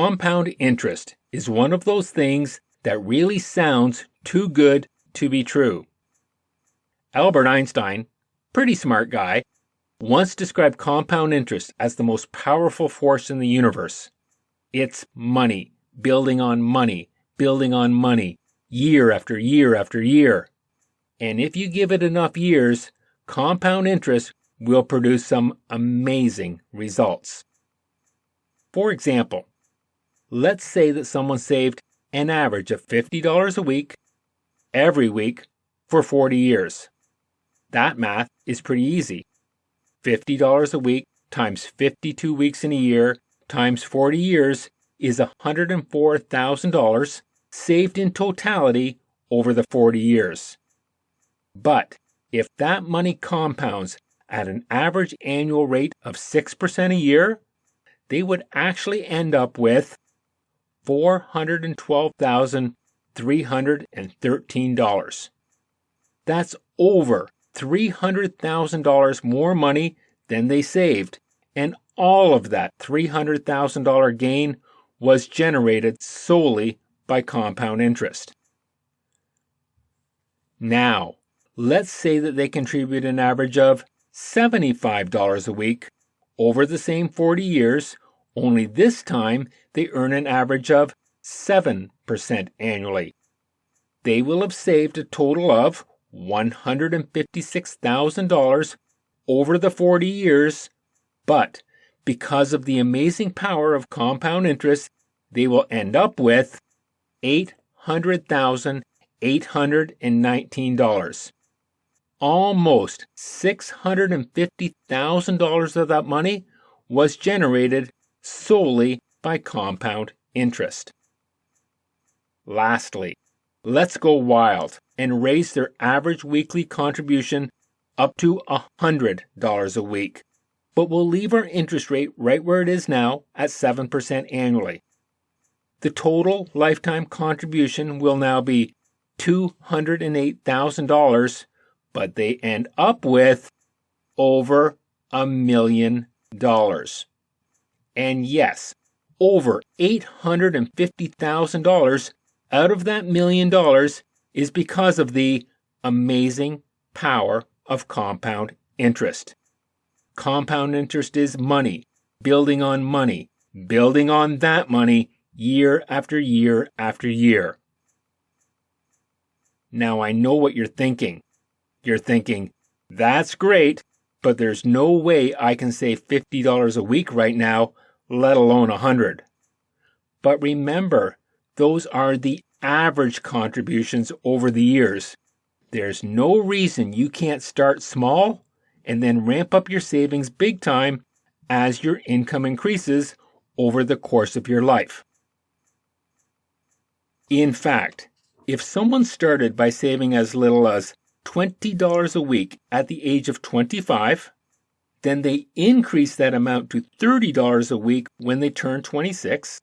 Compound interest is one of those things that really sounds too good to be true. Albert Einstein, pretty smart guy, once described compound interest as the most powerful force in the universe. It's money, building on money, year after year after year. And if you give it enough years, compound interest will produce some amazing results. For example, let's say that someone saved an average of $50 a week, every week, for 40 years. That math is pretty easy. $50 a week times 52 weeks in a year times 40 years is $104,000 saved in totality over the 40 years. But if that money compounds at an average annual rate of 6% a year, they would actually end up with $412,313. That's over $300,000 more money than they saved, and all of that $300,000 gain was generated solely by compound interest. Now, let's say that they contribute an average of $75 a week over the same 40 years, only this time they earn an average of 7% annually. They will have saved a total of $156,000 over the 40 years, but because of the amazing power of compound interest, they will end up with $800,819. Almost $650,000 of that money was generated solely by compound interest. Lastly, let's go wild and raise their average weekly contribution up to $100 a week, but we'll leave our interest rate right where it is now at 7% annually. The total lifetime contribution will now be $208,000, but they end up with over $1 million. And yes, over $850,000 out of that $1 million is because of the amazing power of compound interest. Compound interest is money, building on that money year after year after year. Now I know what you're thinking. You're thinking, that's great, but there's no way I can save $50 a week right now, let alone $100. But remember, those are the average contributions over the years. There's no reason you can't start small and then ramp up your savings big time as your income increases over the course of your life. In fact, if someone started by saving as little as $20 a week at the age of 25, then they increase that amount to $30 a week when they turn 26,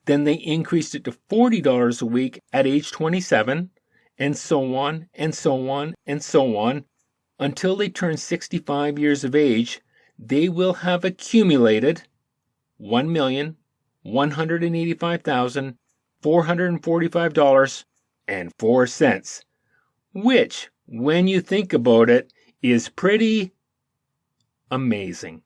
then they increased it to $40 a week at age 27, and so on, and so on, and so on, until they turn 65 years of age, they will have accumulated $1,185,445.04, which, when you think about it, is pretty amazing.